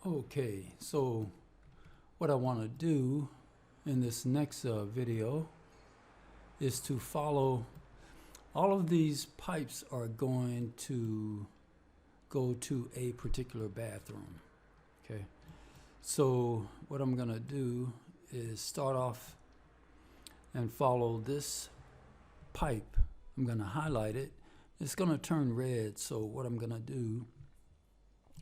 Okay, so what I want to do in this next video is to follow. All of these pipes are going to go to a particular bathroom. Okay, so what I'm going to do is start off and follow this pipe. I'm going to highlight it. It's going to turn red, so what I'm going to do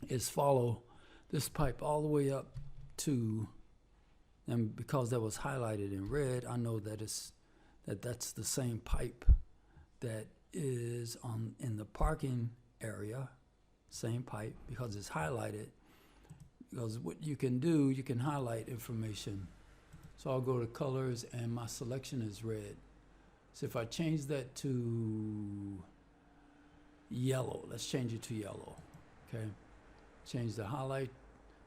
is follow this pipe all the way up to, and because that was highlighted in red, I know that that's the same pipe that is in the parking area. Same pipe, because it's highlighted. Because what you can do, you can highlight information. So I'll go to colors, and my selection is red. So if I change that to yellow, let's change it to yellow. Okay, change the highlight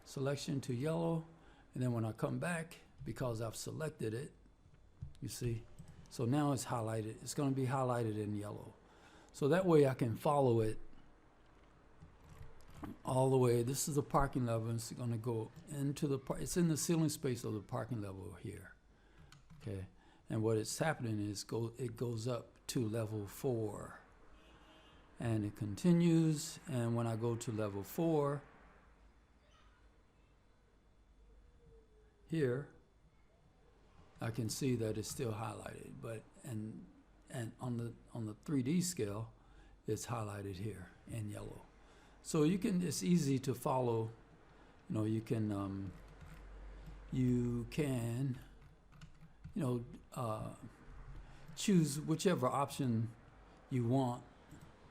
selection to yellow, and then when I come back, because I've selected it, you see, so now it's highlighted. It's going to be highlighted in yellow, so that way I can follow it all the way. This is the parking level. It's going to go into the it's in the ceiling space of the parking level here. Okay, and what is happening is it goes up to level 4, and it continues. And when I go to level 4 here, I can see that it's still highlighted, but and on the 3D scale, it's highlighted here in yellow. So it's easy to follow. You know, you can choose whichever option you want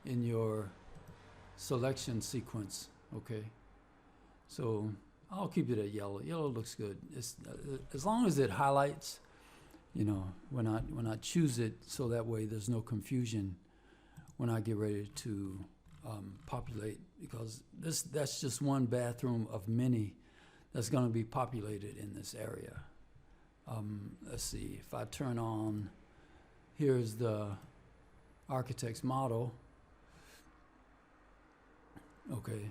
in your selection sequence. Okay, so I'll keep it at yellow. Yellow looks good. It's, as long as it highlights, you know, when I choose it, so that way there's no confusion when I get ready to populate, because that's just one bathroom of many that's going to be populated in this area. Let's see, if I turn on, here's the architect's model. Okay.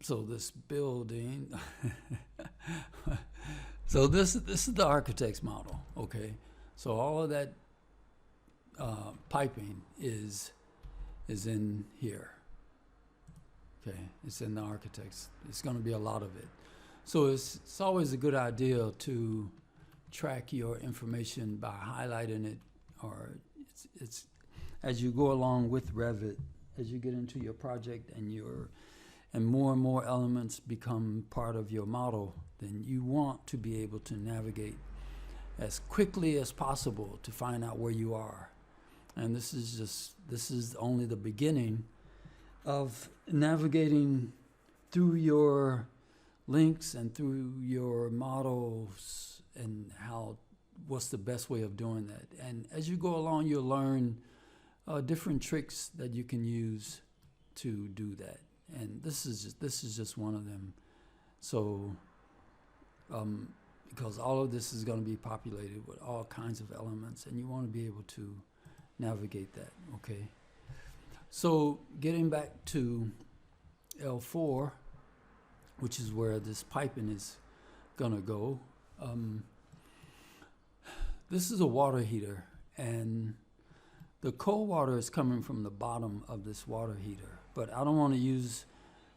So this building, so this is the architect's model. Okay, so all of that piping is in here. Okay, it's in the architect's. It's going to be a lot of it. So it's always a good idea to track your information by highlighting it, or it's as you go along with Revit, as you get into your project and more elements become part of your model, then you want to be able to navigate as quickly as possible to find out where you are. And this is only the beginning of navigating through your links and through your models, and what's the best way of doing that. And as you go along, you'll learn different tricks that you can use to do that. And this is just one of them. So because all of this is going to be populated with all kinds of elements, and you want to be able to navigate that. Okay, so getting back to L4, which is where this piping is going to go, this is a water heater, and the cold water is coming from the bottom of this water heater, but I don't want to use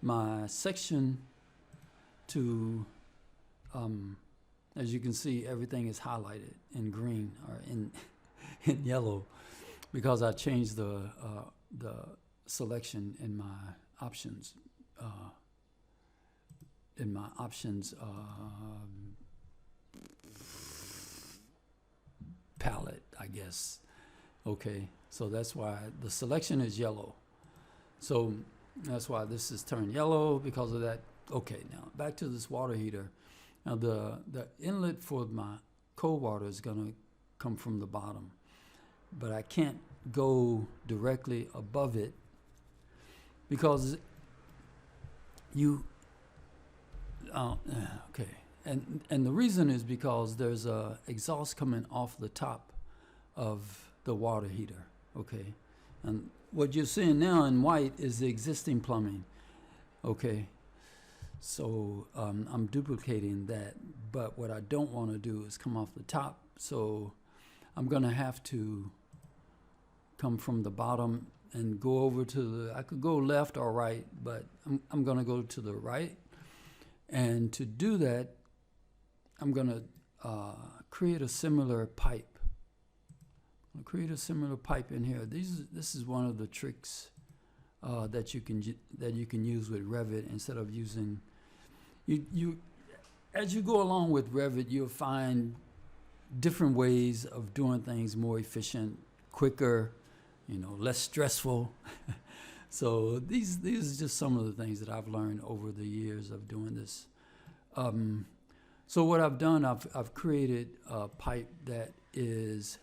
my section to, as you can see, everything is highlighted in green or in yellow, because I changed the selection in my options. Palette, I guess. Okay, so that's why the selection is yellow. So that's why this is turned yellow, because of that. Okay, now back to this water heater. Now the inlet for my cold water is going to come from the bottom, but I can't go directly above it, because okay, and the reason is because there's a exhaust coming off the top of the water heater, okay? And what you're seeing now in white is the existing plumbing, okay? So I'm duplicating that, but what I don't want to do is come off the top, so I'm going to have to come from the bottom and go over to the, I could go left or right, but I'm going to go to the right. And to do that, I'm going to create a similar pipe. I'll create a similar pipe in here. This is one of the tricks that you can use with Revit instead of using you as you go along with Revit, you'll find different ways of doing things more efficient, quicker, less stressful. So these are just some of the things that I've learned over the years of doing this. So what I've done, I've created a pipe that is,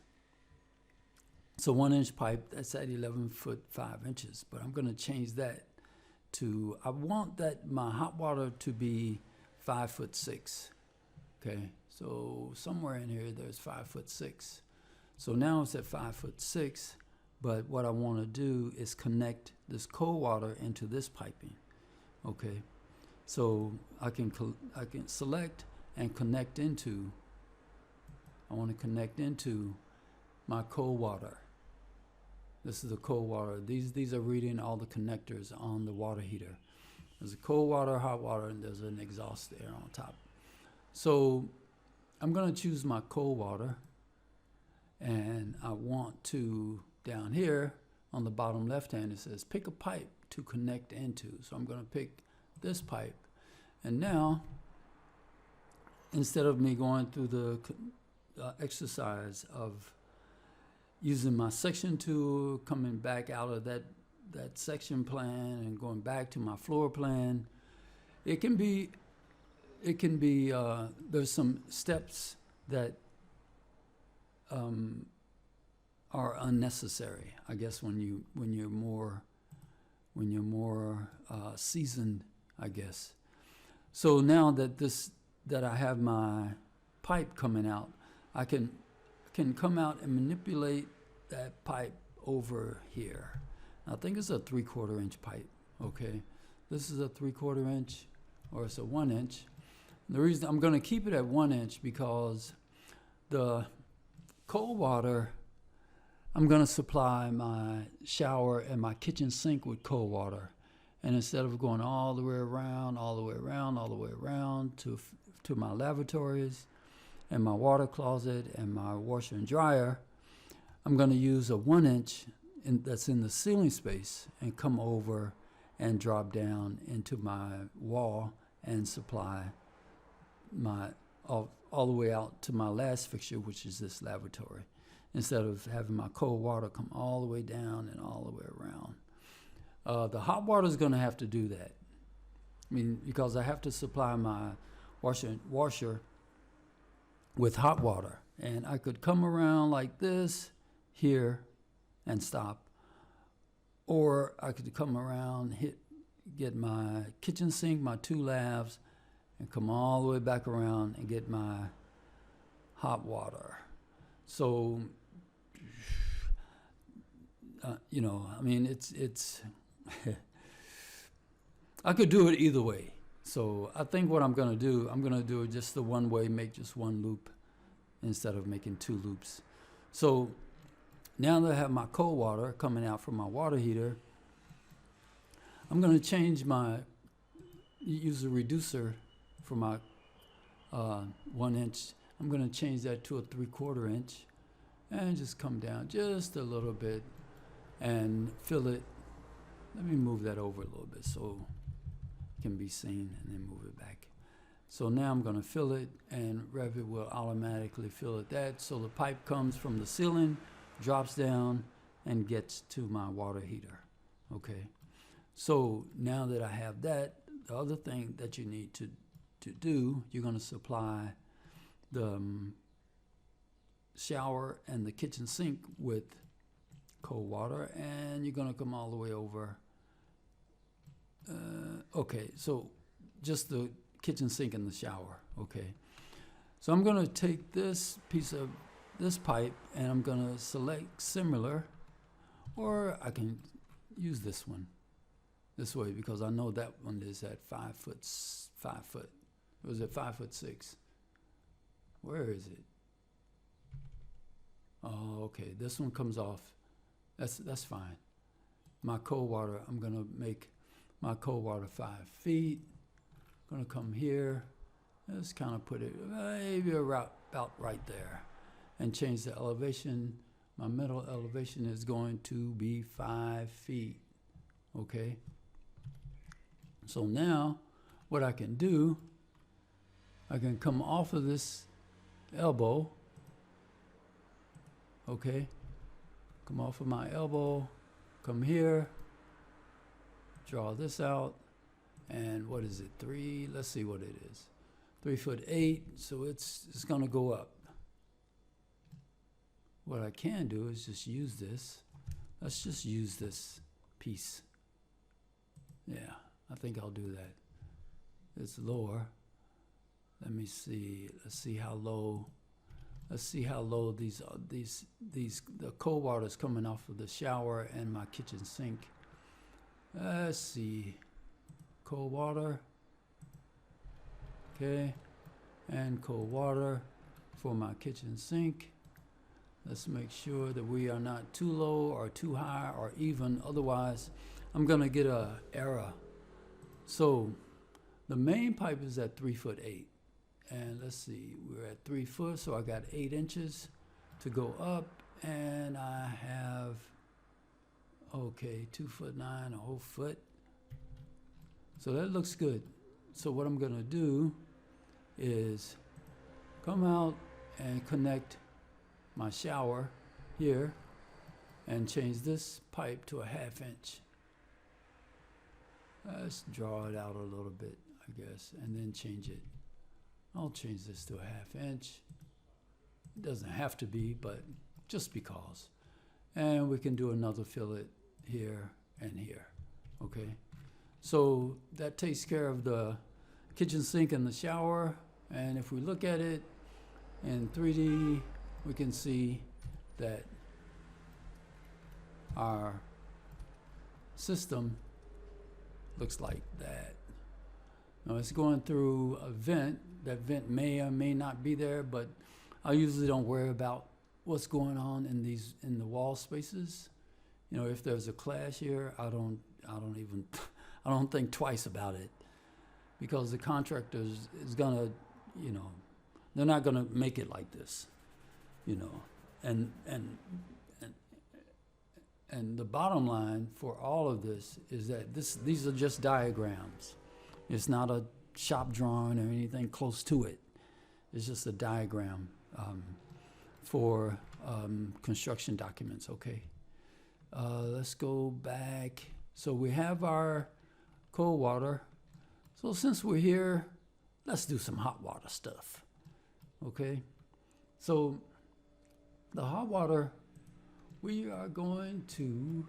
it's a 1-inch pipe that's at 11 foot 5 inches, but I'm going to change that to, I want that my hot water to be 5 foot 6. Okay, so somewhere in here there's 5 foot 6. So now it's at 5 foot 6, but what I want to do is connect this cold water into this piping. Okay, so I can select and connect into, I want to connect into my cold water. This is the cold water. These are reading all the connectors on the water heater. There's a cold water, hot water, and there's an exhaust air on top. So I'm going to choose my cold water, and I want to, down here on the bottom left hand, it says pick a pipe to connect into. So I'm going to pick this pipe. And now, instead of me going through the exercise of using my section tool, coming back out of that section plan and going back to my floor plan, it can be there's some steps that are unnecessary, I guess, when you're more seasoned, I guess. So now that I have my pipe coming out, I can come out and manipulate that pipe over here. I think it's a 3/4 inch pipe. Okay, this is a 3/4 inch, or it's a 1 inch. The reason I'm going to keep it at 1 inch because the cold water, I'm going to supply my shower and my kitchen sink with cold water, and instead of going all the way around, to my lavatories and my water closet and my washer and dryer, I'm going to use a 1 inch that's in the ceiling space and come over and drop down into my wall and supply my all the way out to my last fixture, which is this lavatory, instead of having my cold water come all the way down and all the way around. The hot water is going to have to do that. I mean, because I have to supply my washer with hot water, and I could come around like this here and stop, or I could come around, get my kitchen sink, my 2 lavs, and come all the way back around and get my hot water. So I mean, it's I could do it either way. So I think what I'm going to do it just the one way, make just one loop instead of making 2 loops. So now that I have my cold water coming out from my water heater, I'm going to use a reducer for my 1 inch. I'm going to change that to a 3/4 inch and just come down just a little bit and fill it. Let me move that over a little bit so it can be seen, and then move it back. So now I'm going to fill it, and Revit will automatically fill it that. So the pipe comes from the ceiling, drops down, and gets to my water heater. Okay. So now that I have that, the other thing that you need to do, you're going to supply the shower and the kitchen sink with cold water, and you're going to come all the way over. Okay, so just the kitchen sink and the shower. Okay, so I'm going to take this piece of this pipe and I'm gonna select similar, or I can use this one this way because I know that one is at 5 foot. Was it 5'6"? Where is it? Oh, okay. This one comes off. That's fine. My cold water, I'm gonna make my cold water 5 feet. Gonna come here. Let's kind of put it maybe about right there, and change the elevation. My middle elevation is going to be 5 feet. Okay. So now, what I can do, I can come off of this elbow. Okay. Come off of my elbow, come here, draw this out, and what is it, 3, let's see what it is. 3'8", so it's gonna go up. What I can do is just use this. Let's just use this piece. Yeah, I think I'll do that. It's lower. Let me see, let's see how low the cold water is coming off of the shower and my kitchen sink. Let's see, cold water, okay, and cold water for my kitchen sink. Let's make sure that we are not too low or too high or even, otherwise I'm gonna get a error. So the main pipe is at 3'8". And let's see, we're at 3 foot, so I got 8 inches to go up, and I have, okay, 2'9", a whole foot. So that looks good. So what I'm gonna do is come out and connect my shower here and change this pipe to a 1/2 inch. Let's draw it out a little bit, I guess, and then change it. I'll change this to a 1/2 inch. It doesn't have to be, but just because. And we can do another fillet here and here, okay? So that takes care of the kitchen sink and the shower. And if we look at it in 3D, we can see that our system looks like that. Now it's going through a vent. That vent may or may not be there, but I usually don't worry about what's going on in the wall spaces. You know, if there's a clash here, I don't think twice about it, because the contractor is gonna, you know, they're not gonna make it like this, you know, and the bottom line for all of this is that these are just diagrams. It's not a shop drawing or anything close to it. It's just a diagram for construction documents, okay? Let's go back. So we have our cold water. So since we're here, let's do some hot water stuff, okay? So the hot water, we are going to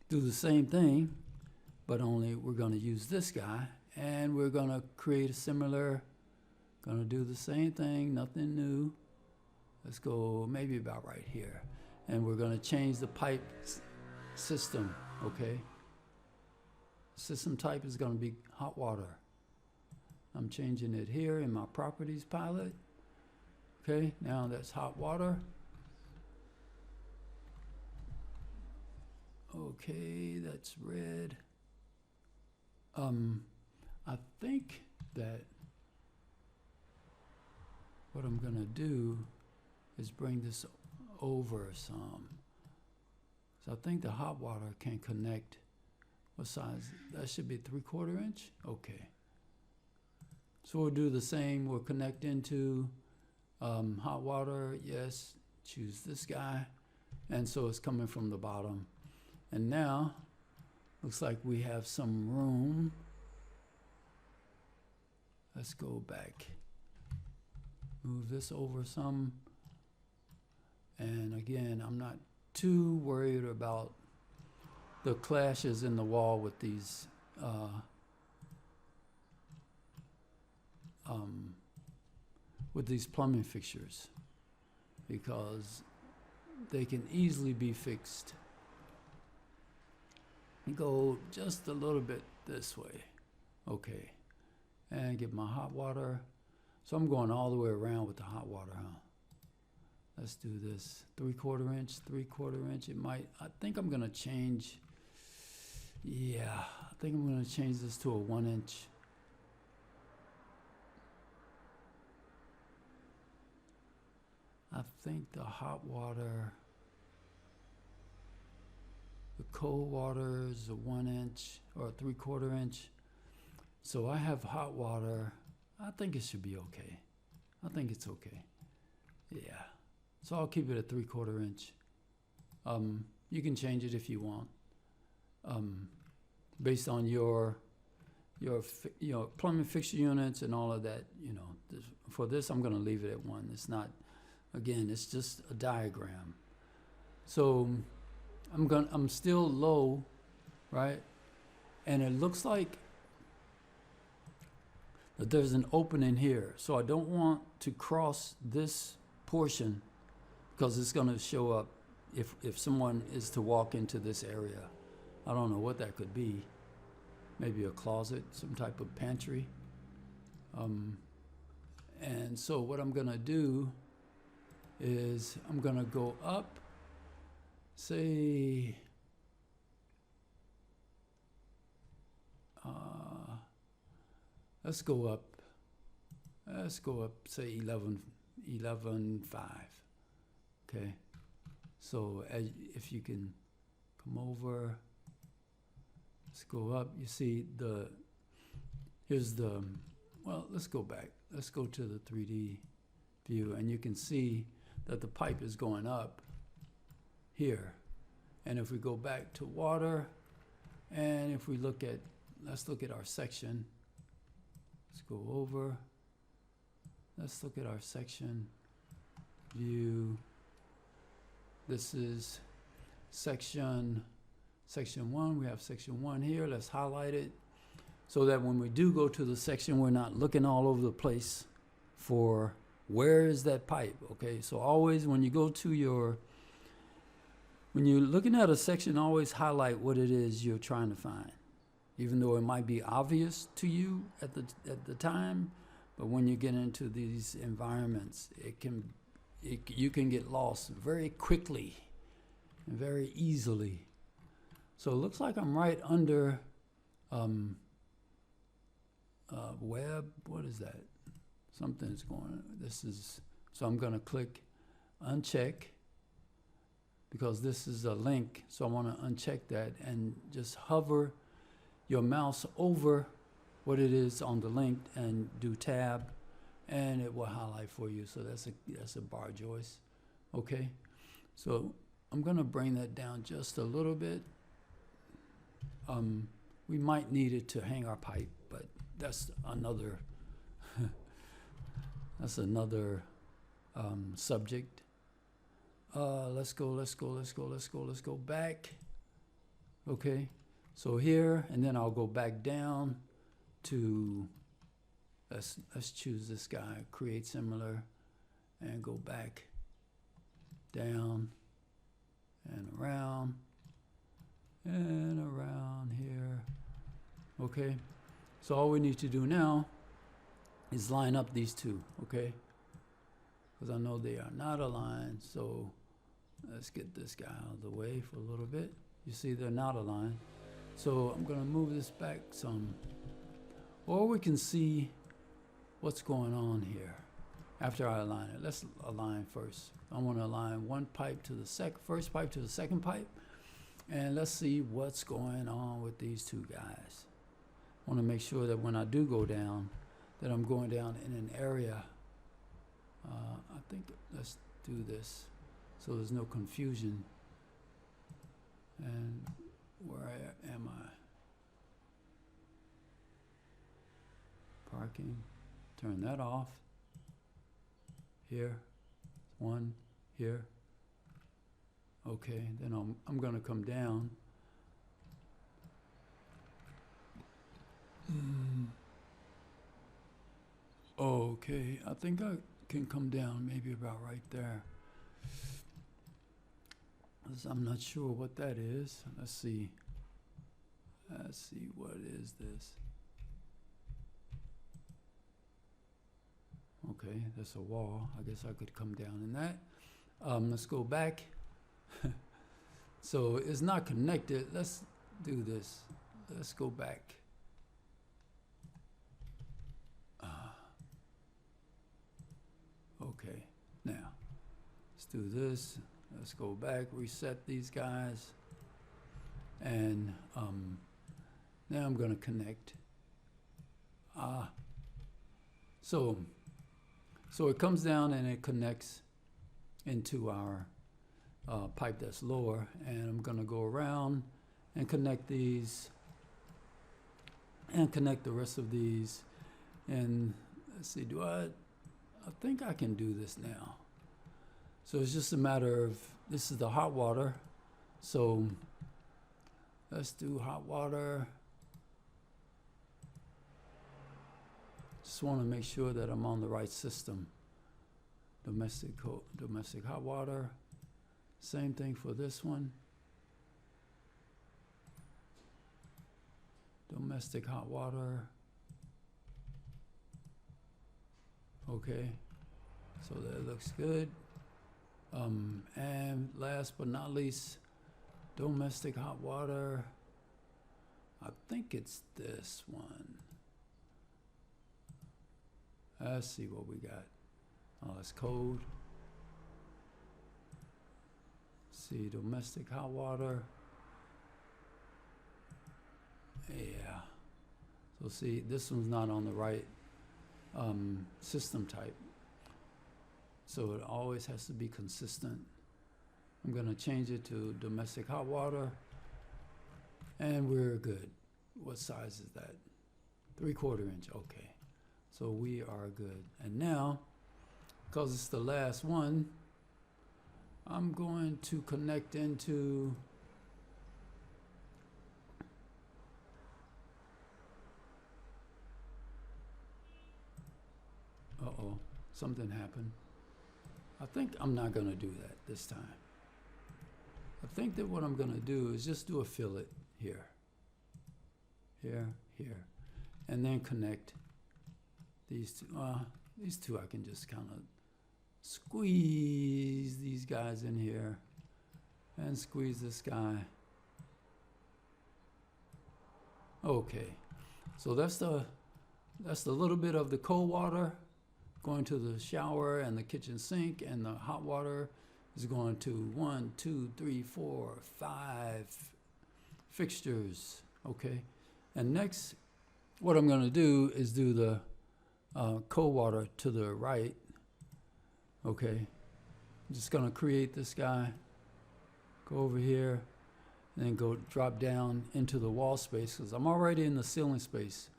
do the same thing, but only we're going to use this guy, and we're going to create a similar, going to do the same thing, nothing new. Let's go maybe about right here. And we're going to change the pipe system, okay? System type is going to be hot water. I'm changing it here in my properties palette. Okay, now that's hot water. Okay, that's red. I think that what I'm gonna do is bring this over some. So I think the hot water can connect. What size? That should be 3/4 inch? Okay. So we'll do the same. We'll connect into hot water. Yes, choose this guy. And so it's coming from the bottom. And now, looks like we have some room. Let's go back. Move this over some. And again, I'm not too worried about the clashes in the wall with these with these plumbing fixtures because they can easily be fixed. Go just a little bit this way. Okay. And get my hot water. So I'm going all the way around with the hot water, huh? Let's do this. 3/4 inch, 3/4 inch. It might, I think I'm gonna change. Yeah, I think I'm gonna change this to a 1 inch. I think the hot water, the cold water is a 1 inch or a 3/4 inch. So I have hot water. I think it should be okay. I think it's okay. Yeah. So I'll keep it at 3/4 inch. You can change it if you want, based on your plumbing fixture units and all of that. For this, I'm going to leave it at 1. It's not, again, it's just a diagram. So I'm still low, right? And it looks like that there's an opening here. So I don't want to cross this portion because it's going to show up if someone is to walk into this area. I don't know what that could be. Maybe a closet, some type of pantry. And so what I'm going to do is I'm going to go up, say, let's go up, say 11.5. Okay. So if you can come over, let's go up. You see well, let's go back. Let's go to the 3D view, and you can see that the pipe is going up here. And if we go back to water, and if we let's look at our section. Let's go over. Let's look at our section view. This is section 1. We have section 1 here. Let's highlight it so that when we do go to the section, we're not looking all over the place for where is that pipe. Okay, so always when you go to when you're looking at a section, always highlight what it is you're trying to find, even though it might be obvious to you at the time. But when you get into these environments, you can get lost very quickly and very easily. So it looks like I'm right under web. What is that? Something's going on. So I'm going to click uncheck because this is a link. So I want to uncheck that and just hover your mouse over what it is on the link and do tab, and it will highlight for you. So that's a bar joist. Okay. So I'm going to bring that down just a little bit. We might need it to hang our pipe, but that's another subject. Let's go back. Okay, so here, and then I'll go back down to, let's choose this guy, create similar, and go back down and around here. Okay, so all we need to do now is line up these two, okay? Because I know they are not aligned, so let's get this guy out of the way for a little bit. You see they're not aligned. So I'm gonna move this back some, or we can see what's going on here after I align it. Let's align first. I wanna align one pipe to the first pipe to the second pipe, and let's see what's going on with these two guys. I wanna make sure that when I do go down, that I'm going down in an area. I think let's do this so there's no confusion. And where am I? Parking. Turn that off. Here. One. Here. Okay. Then I'm going to come down. Okay. I think can come down maybe about right there. I'm not sure what that is. Let's see. Let's see, what is this? Okay, that's a wall. I guess I could come down in that. Let's go back. So it's not connected. Let's do this. Let's go back. Okay, now let's do this. Let's go back, reset these guys, and now I'm going to connect. So it comes down and it connects into our pipe that's lower, and I'm going to go around and connect these and connect the rest of these. And let's see, I think I can do this now. So it's just a matter of, this is the hot water. So let's do hot water. Just want to make sure that I'm on the right system. Domestic hot water. Same thing for this one. Domestic hot water. Okay, so that looks good. And last but not least, domestic hot water. I think it's this one. Let's see what we got. Oh, it's cold. See, domestic hot water. Yeah. So see, this one's not on the right system type. So it always has to be consistent. I'm going to change it to domestic hot water. And we're good. What size is that? 3/4 inch. Okay. So we are good. And now, because it's the last one, I'm going to connect into something happened. I think I'm not going to do that this time. I think that what I'm going to do is just do a fillet here, here, here, and then connect these two. These two I can just kind of squeeze these guys in here and squeeze this guy. Okay, so that's the little bit of the cold water going to the shower and the kitchen sink, and the hot water is going to 1, 2, 3, 4, 5 fixtures. Okay, and next what I'm going to do is do the cold water to the right. Okay, I'm just going to create this guy, go over here, and then go drop down into the wall space, because I'm already in the ceiling space.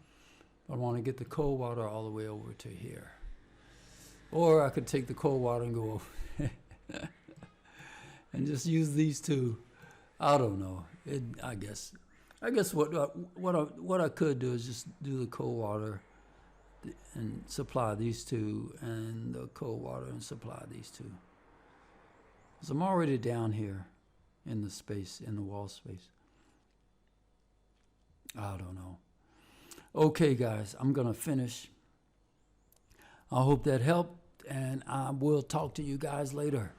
I want to get the cold water all the way over to here. Or I could take the cold water and go over and just use these two. I don't know. I guess what I could do is just do the cold water and supply these two, and the cold water and supply these two. So I'm already down here in the space, in the wall space. I don't know. Okay, guys, I'm going to finish. I hope that helped, and I will talk to you guys later.